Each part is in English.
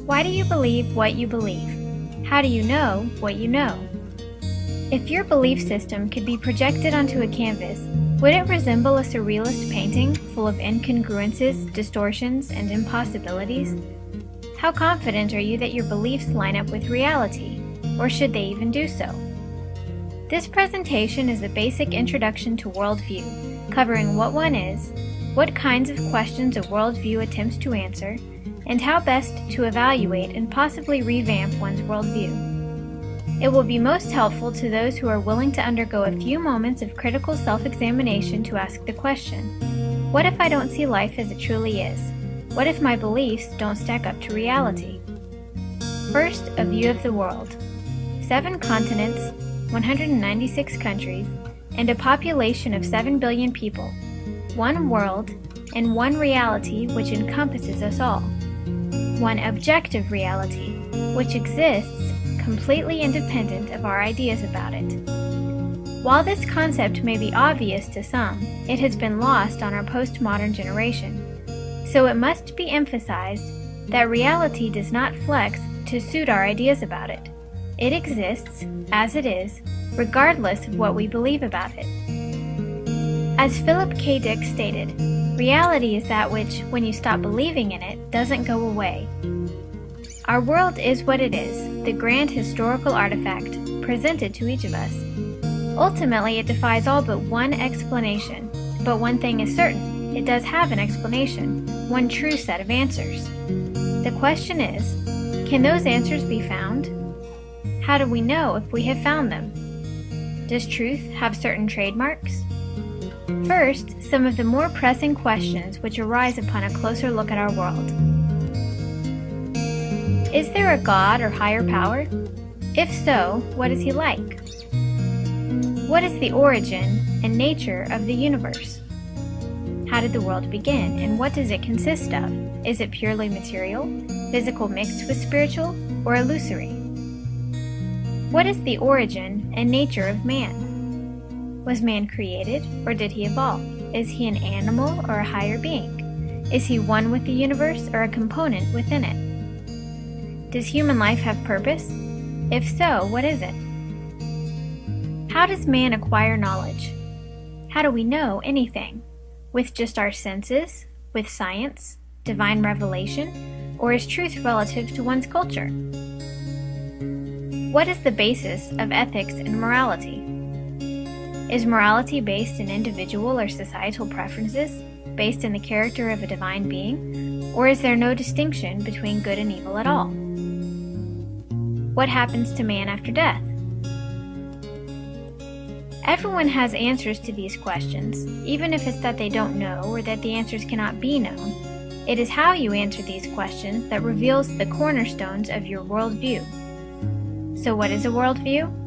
Why do you believe what you believe? How do you know what you know? If your belief system could be projected onto a canvas, would it resemble a surrealist painting full of incongruences, distortions, and impossibilities? How confident are you that your beliefs line up with reality, or should they even do so? This presentation is a basic introduction to worldview, covering what one is, what kinds of questions a worldview attempts to answer, and how best to evaluate and possibly revamp one's worldview. It will be most helpful to those who are willing to undergo a few moments of critical self-examination to ask the question, what if I don't see life as it truly is? What if my beliefs don't stack up to reality? First, a view of the world. 7 continents, 196 countries, and a population of 7 billion people. One world, and one reality which encompasses us all. One objective reality, which exists completely independent of our ideas about it. While this concept may be obvious to some, it has been lost on our postmodern generation. So it must be emphasized that reality does not flex to suit our ideas about it. It exists as it is, regardless of what we believe about it. As Philip K. Dick stated, reality is that which, when you stop believing in it, doesn't go away. Our world is what it is, the grand historical artifact presented to each of us. Ultimately, it defies all but one explanation. But one thing is certain, it does have an explanation, one true set of answers. The question is, can those answers be found? How do we know if we have found them? Does truth have certain trademarks? First, some of the more pressing questions which arise upon a closer look at our world. Is there a God or higher power? If so, what is he like? What is the origin and nature of the universe? How did the world begin, and what does it consist of? Is it purely material, physical mixed with spiritual, or illusory? What is the origin and nature of man? Was man created, or did he evolve? Is he an animal or a higher being? Is he one with the universe or a component within it? Does human life have purpose? If so, what is it? How does man acquire knowledge? How do we know anything? With just our senses? With science? Divine revelation? Or is truth relative to one's culture? What is the basis of ethics and morality? Is morality based in individual or societal preferences, based in the character of a divine being, or is there no distinction between good and evil at all? What happens to man after death? Everyone has answers to these questions, even if it's that they don't know or that the answers cannot be known. It is how you answer these questions that reveals the cornerstones of your worldview. So what is a worldview?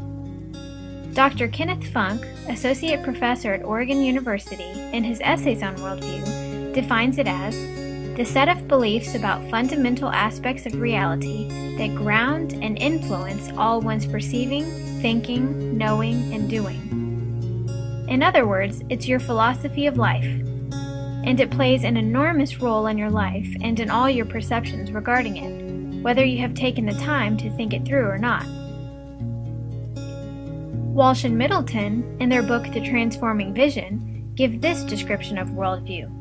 Dr. Kenneth Funk, Associate Professor at Oregon University, in his essays on worldview, defines it as the set of beliefs about fundamental aspects of reality that ground and influence all one's perceiving, thinking, knowing, and doing. In other words, it's your philosophy of life, and it plays an enormous role in your life and in all your perceptions regarding it, whether you have taken the time to think it through or not. Walsh and Middleton, in their book The Transforming Vision, give this description of worldview.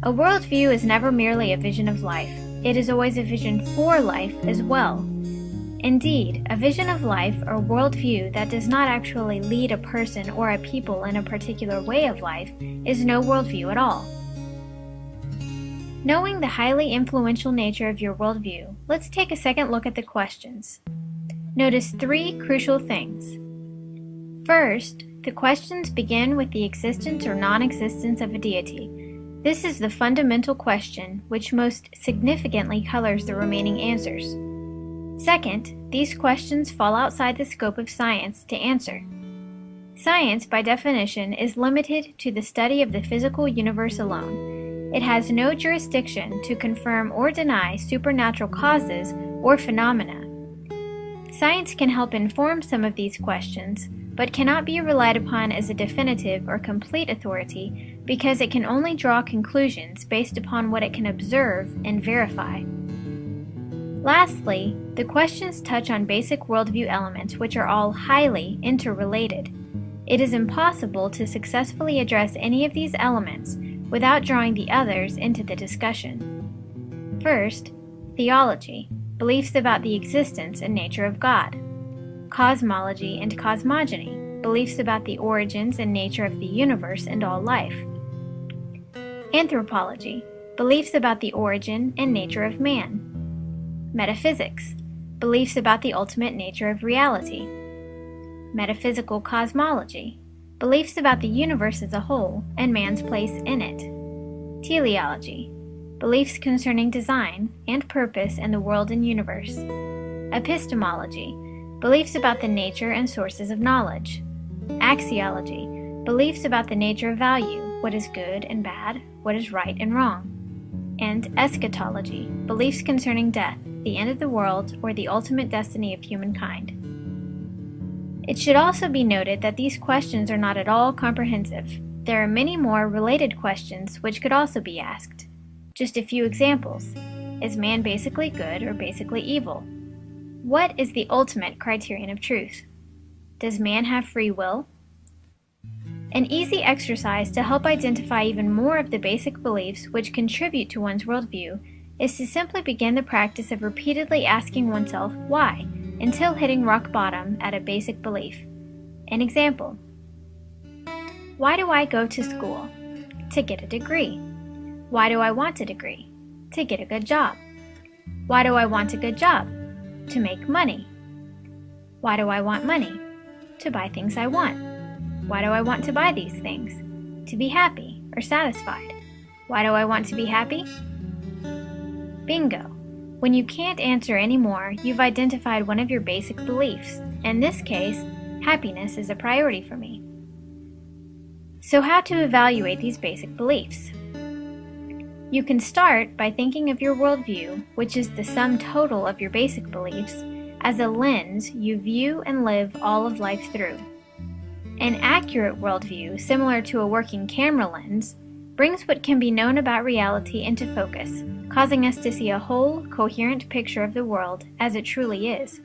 A worldview is never merely a vision of life. It is always a vision for life as well. Indeed, a vision of life or worldview that does not actually lead a person or a people in a particular way of life is no worldview at all. Knowing the highly influential nature of your worldview, let's take a second look at the questions. Notice 3 crucial things. First, the questions begin with the existence or non-existence of a deity. This is the fundamental question which most significantly colors the remaining answers. Second, these questions fall outside the scope of science to answer. Science, by definition, is limited to the study of the physical universe alone. It has no jurisdiction to confirm or deny supernatural causes or phenomena. Science can help inform some of these questions, but cannot be relied upon as a definitive or complete authority because it can only draw conclusions based upon what it can observe and verify. Lastly, the questions touch on basic worldview elements which are all highly interrelated. It is impossible to successfully address any of these elements without drawing the others into the discussion. First, theology, beliefs about the existence and nature of God. Cosmology and cosmogony, beliefs about the origins and nature of the universe and all life. Anthropology, beliefs about the origin and nature of man. Metaphysics, beliefs about the ultimate nature of reality. Metaphysical cosmology, beliefs about the universe as a whole and man's place in it. Teleology, beliefs concerning design and purpose in the world and universe. Epistemology, beliefs about the nature and sources of knowledge. Axiology, beliefs about the nature of value, what is good and bad, what is right and wrong. And eschatology, beliefs concerning death, the end of the world, or the ultimate destiny of humankind. It should also be noted that these questions are not at all comprehensive. There are many more related questions which could also be asked. Just a few examples. Is man basically good or basically evil? What is the ultimate criterion of truth? Does man have free will? An easy exercise to help identify even more of the basic beliefs which contribute to one's worldview is to simply begin the practice of repeatedly asking oneself why until hitting rock bottom at a basic belief. An example: why do I go to school? To get a degree. Why do I want a degree? To get a good job. Why do I want a good job? To make money. Why do I want money? To buy things I want. Why do I want to buy these things? To be happy or satisfied. Why do I want to be happy? Bingo! When you can't answer any more, you've identified one of your basic beliefs. In this case, happiness is a priority for me. So how to evaluate these basic beliefs? You can start by thinking of your worldview, which is the sum total of your basic beliefs, as a lens you view and live all of life through. An accurate worldview, similar to a working camera lens, brings what can be known about reality into focus, causing us to see a whole, coherent picture of the world as it truly is.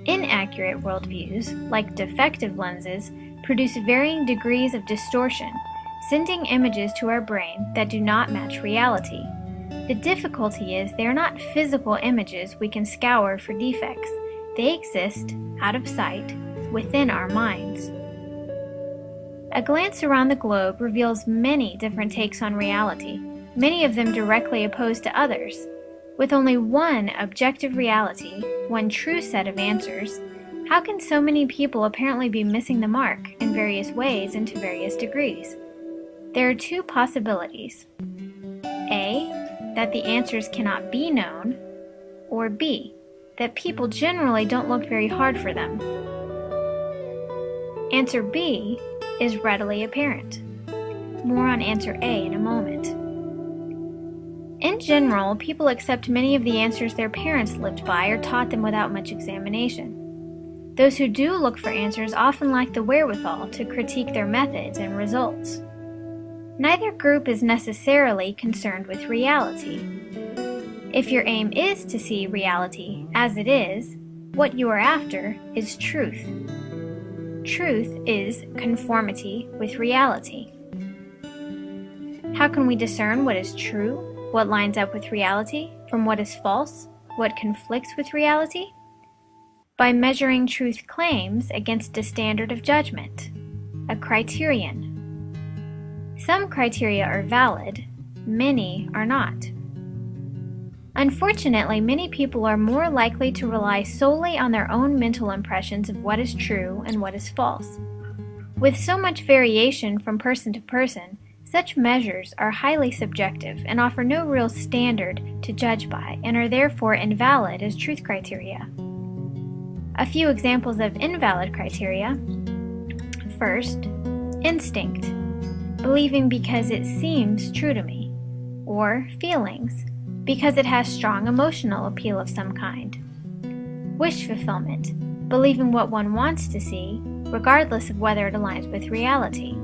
Inaccurate worldviews, like defective lenses, produce varying degrees of distortion, sending images to our brain that do not match reality. The difficulty is they are not physical images we can scour for defects. They exist, out of sight, within our minds. A glance around the globe reveals many different takes on reality, many of them directly opposed to others. With only one objective reality, one true set of answers, how can so many people apparently be missing the mark in various ways and to various degrees? There are two possibilities. A, that the answers cannot be known, or B, that people generally don't look very hard for them. Answer B is readily apparent. More on answer A in a moment. In general, people accept many of the answers their parents lived by or taught them without much examination. Those who do look for answers often lack the wherewithal to critique their methods and results. Neither group is necessarily concerned with reality. If your aim is to see reality as it is, what you are after is truth. Truth is conformity with reality. How can we discern what is true, what lines up with reality, from what is false, what conflicts with reality? By measuring truth claims against a standard of judgment, a criterion. Some criteria are valid, many are not. Unfortunately, many people are more likely to rely solely on their own mental impressions of what is true and what is false. With so much variation from person to person, such measures are highly subjective and offer no real standard to judge by and are therefore invalid as truth criteria. A few examples of invalid criteria. First, instinct, believing because it seems true to me, or feelings, because it has strong emotional appeal of some kind. Wish fulfillment, believing what one wants to see, regardless of whether it aligns with reality.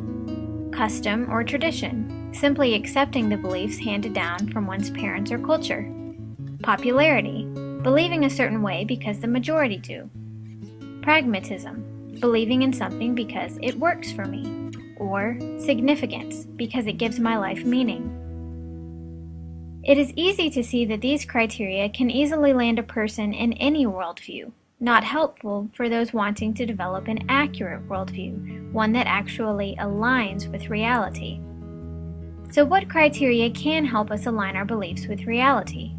Custom or tradition, simply accepting the beliefs handed down from one's parents or culture. Popularity, believing a certain way because the majority do. Pragmatism, believing in something because it works for me. Or significance, because it gives my life meaning. It is easy to see that these criteria can easily land a person in any worldview, not helpful for those wanting to develop an accurate worldview, one that actually aligns with reality. So what criteria can help us align our beliefs with reality?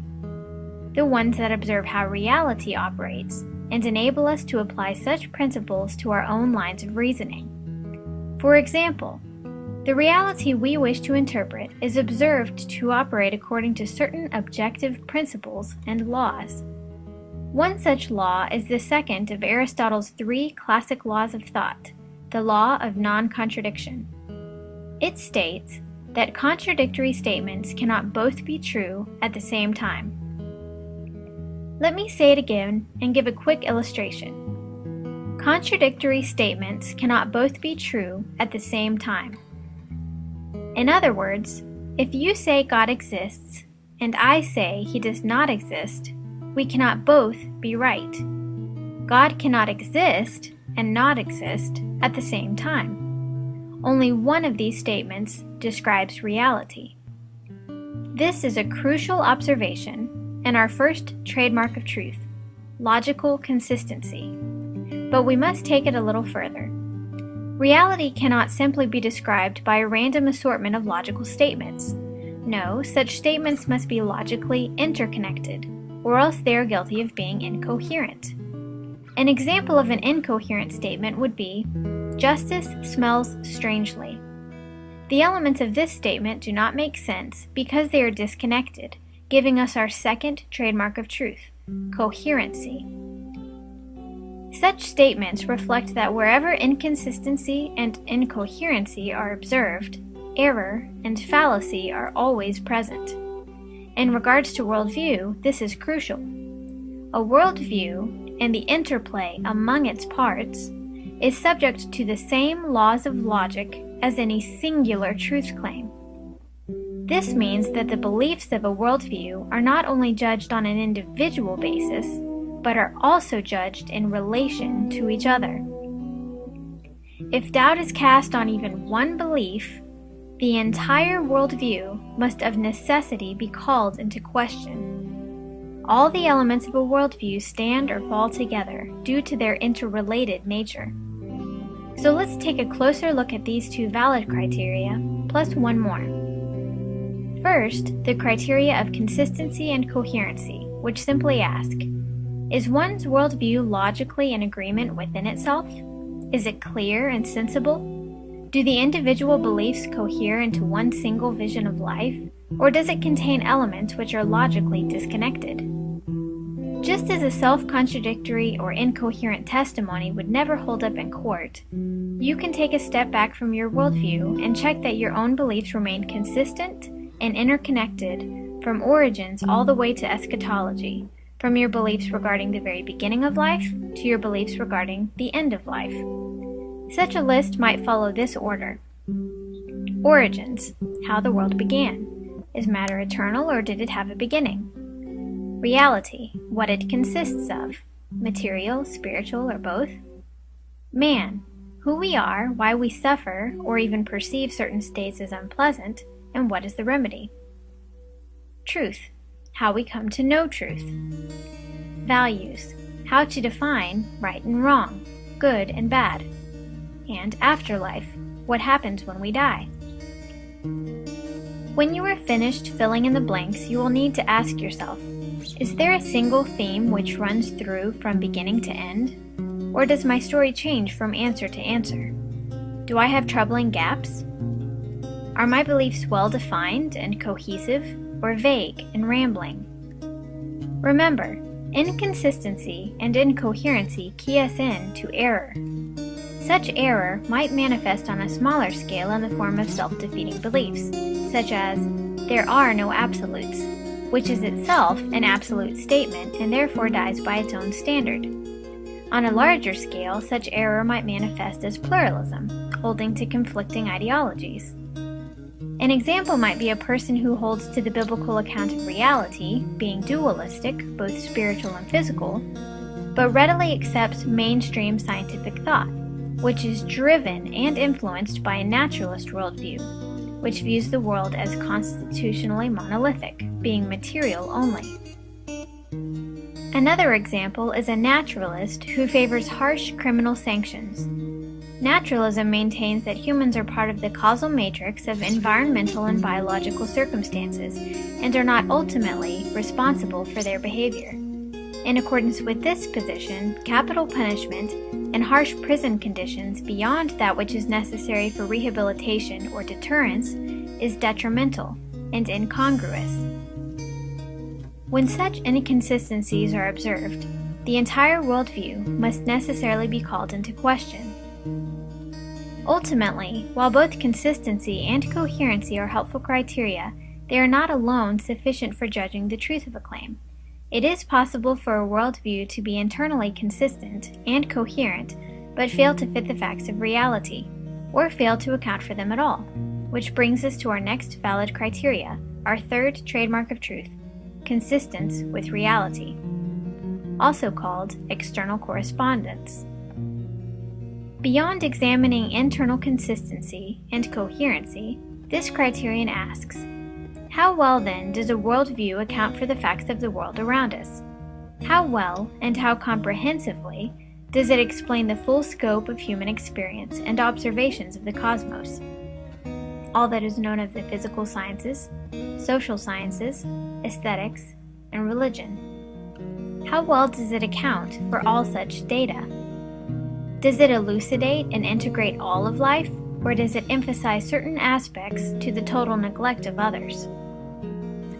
The ones that observe how reality operates and enable us to apply such principles to our own lines of reasoning. For example, the reality we wish to interpret is observed to operate according to certain objective principles and laws. One such law is the second of Aristotle's 3 classic laws of thought, the law of non-contradiction. It states that contradictory statements cannot both be true at the same time. Let me say it again and give a quick illustration. Contradictory statements cannot both be true at the same time. In other words, if you say God exists and I say he does not exist, we cannot both be right. God cannot exist and not exist at the same time. Only one of these statements describes reality. This is a crucial observation and our first trademark of truth, logical consistency. But we must take it a little further. Reality cannot simply be described by a random assortment of logical statements. No, such statements must be logically interconnected, or else they are guilty of being incoherent. An example of an incoherent statement would be, "Justice smells strangely." The elements of this statement do not make sense because they are disconnected, giving us our second trademark of truth, coherency. Such statements reflect that wherever inconsistency and incoherency are observed, error and fallacy are always present. In regards to worldview, this is crucial. A worldview and the interplay among its parts is subject to the same laws of logic as any singular truth claim. This means that the beliefs of a worldview are not only judged on an individual basis, but are also judged in relation to each other. If doubt is cast on even one belief, the entire worldview must of necessity be called into question. All the elements of a worldview stand or fall together due to their interrelated nature. So let's take a closer look at these 2 valid criteria, plus one more. First, the criteria of consistency and coherency, which simply ask, is one's worldview logically in agreement within itself? Is it clear and sensible? Do the individual beliefs cohere into one single vision of life, or does it contain elements which are logically disconnected? Just as a self-contradictory or incoherent testimony would never hold up in court, you can take a step back from your worldview and check that your own beliefs remain consistent and interconnected from origins all the way to eschatology, from your beliefs regarding the very beginning of life to your beliefs regarding the end of life. Such a list might follow this order. Origins, how the world began. Is matter eternal or did it have a beginning? Reality, what it consists of. Material, spiritual, or both? Man, who we are, why we suffer or even perceive certain states as unpleasant, and what is the remedy? Truth, how we come to know truth. Values, how to define right and wrong, good and bad. And afterlife, what happens when we die. When you are finished filling in the blanks, you will need to ask yourself, is there a single theme which runs through from beginning to end? Or does my story change from answer to answer? Do I have troubling gaps? Are my beliefs well-defined and cohesive, or vague and rambling? Remember, inconsistency and incoherency key us in to error. Such error might manifest on a smaller scale in the form of self-defeating beliefs, such as, there are no absolutes, which is itself an absolute statement and therefore dies by its own standard. On a larger scale, such error might manifest as pluralism, holding to conflicting ideologies. An example might be a person who holds to the biblical account of reality, being dualistic, both spiritual and physical, but readily accepts mainstream scientific thought, which is driven and influenced by a naturalist worldview, which views the world as constitutionally monolithic, being material only. Another example is a naturalist who favors harsh criminal sanctions. Naturalism maintains that humans are part of the causal matrix of environmental and biological circumstances and are not ultimately responsible for their behavior. In accordance with this position, capital punishment and harsh prison conditions beyond that which is necessary for rehabilitation or deterrence is detrimental and incongruous. When such inconsistencies are observed, the entire worldview must necessarily be called into question. Ultimately, while both consistency and coherency are helpful criteria, they are not alone sufficient for judging the truth of a claim. It is possible for a worldview to be internally consistent and coherent, but fail to fit the facts of reality, or fail to account for them at all, which brings us to our next valid criteria, our third trademark of truth, consistence with reality, also called external correspondence. Beyond examining internal consistency and coherency, this criterion asks, how well then does a worldview account for the facts of the world around us? How well and how comprehensively does it explain the full scope of human experience and observations of the cosmos? All that is known of the physical sciences, social sciences, aesthetics, and religion. How well does it account for all such data? Does it elucidate and integrate all of life, or does it emphasize certain aspects to the total neglect of others?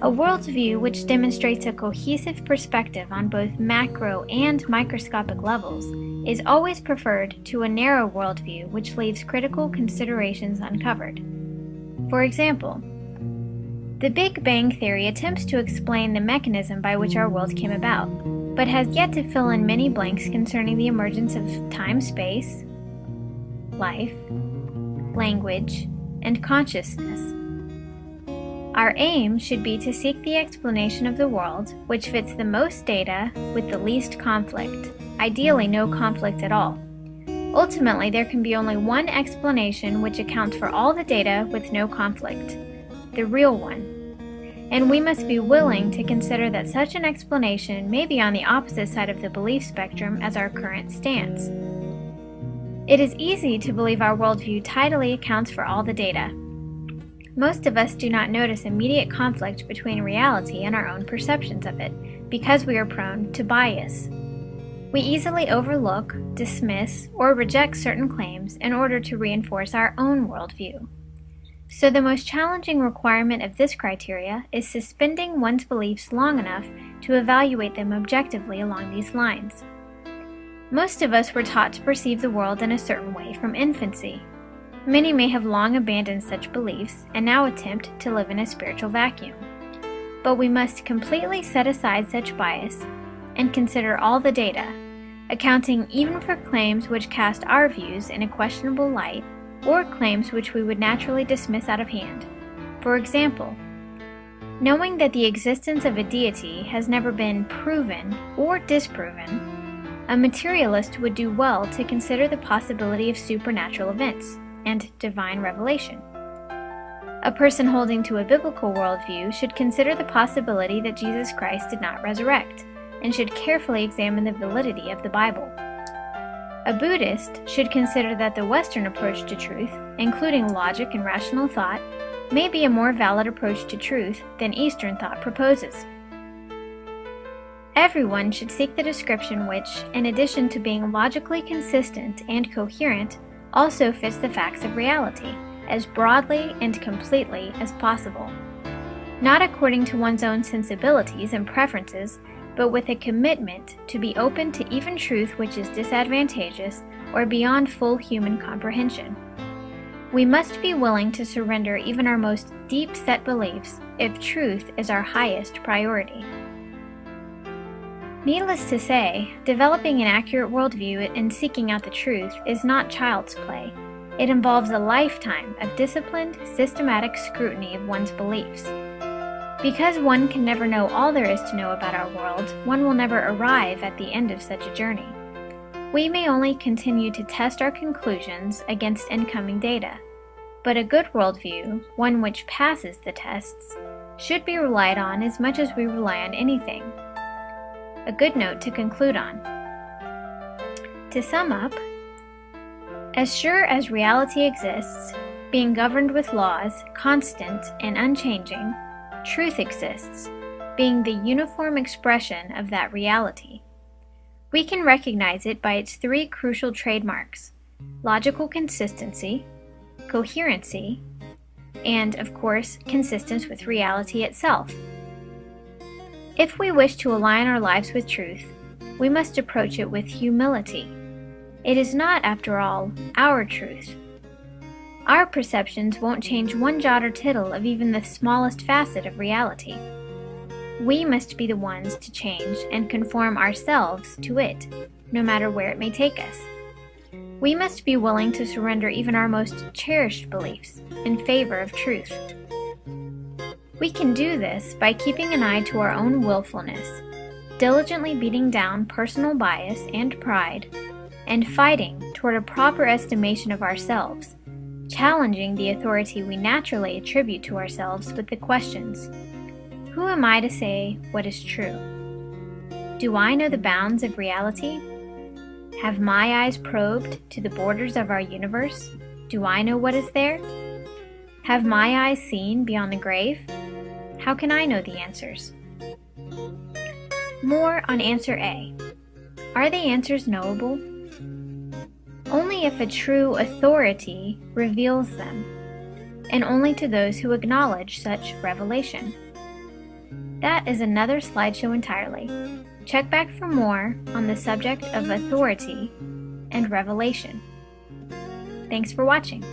A worldview which demonstrates a cohesive perspective on both macro and microscopic levels is always preferred to a narrow worldview which leaves critical considerations uncovered. For example, the Big Bang Theory attempts to explain the mechanism by which our world came about, but has yet to fill in many blanks concerning the emergence of time-space, life, language, and consciousness. Our aim should be to seek the explanation of the world which fits the most data with the least conflict, ideally no conflict at all. Ultimately, there can be only one explanation which accounts for all the data with no conflict, the real one. And we must be willing to consider that such an explanation may be on the opposite side of the belief spectrum as our current stance. It is easy to believe our worldview tidily accounts for all the data. Most of us do not notice immediate conflict between reality and our own perceptions of it, because we are prone to bias. We easily overlook, dismiss, or reject certain claims in order to reinforce our own worldview. So the most challenging requirement of this criteria is suspending one's beliefs long enough to evaluate them objectively along these lines. Most of us were taught to perceive the world in a certain way from infancy. Many may have long abandoned such beliefs and now attempt to live in a spiritual vacuum. But we must completely set aside such bias and consider all the data, accounting even for claims which cast our views in a questionable light or claims which we would naturally dismiss out of hand. For example, knowing that the existence of a deity has never been proven or disproven, a materialist would do well to consider the possibility of supernatural events and divine revelation. A person holding to a biblical worldview should consider the possibility that Jesus Christ did not resurrect, and should carefully examine the validity of the Bible. A Buddhist should consider that the Western approach to truth, including logic and rational thought, may be a more valid approach to truth than Eastern thought proposes. Everyone should seek the description which, in addition to being logically consistent and coherent, also fits the facts of reality, as broadly and completely as possible. Not according to one's own sensibilities and preferences, but with a commitment to be open to even truth which is disadvantageous or beyond full human comprehension. We must be willing to surrender even our most deep-set beliefs if truth is our highest priority. Needless to say, developing an accurate worldview and seeking out the truth is not child's play. It involves a lifetime of disciplined, systematic scrutiny of one's beliefs. Because one can never know all there is to know about our world, one will never arrive at the end of such a journey. We may only continue to test our conclusions against incoming data, but a good worldview, one which passes the tests, should be relied on as much as we rely on anything. A good note to conclude on. To sum up, as sure as reality exists, being governed with laws, constant and unchanging, truth exists, being the uniform expression of that reality. We can recognize it by its three crucial trademarks: logical consistency, coherency, and, of course, consistence with reality itself. If we wish to align our lives with truth, we must approach it with humility. It is not, after all, our truth. Our perceptions won't change one jot or tittle of even the smallest facet of reality. We must be the ones to change and conform ourselves to it, no matter where it may take us. We must be willing to surrender even our most cherished beliefs in favor of truth. We can do this by keeping an eye to our own willfulness, diligently beating down personal bias and pride, and fighting toward a proper estimation of ourselves, challenging the authority we naturally attribute to ourselves with the questions: who am I to say what is true? Do I know the bounds of reality? Have my eyes probed to the borders of our universe? Do I know what is there? Have my eyes seen beyond the grave? How can I know the answers? More on answer A. Are the answers knowable? Only if a true authority reveals them, and only to those who acknowledge such revelation. That is another slideshow entirely. Check back for more on the subject of authority and revelation. Thanks for watching.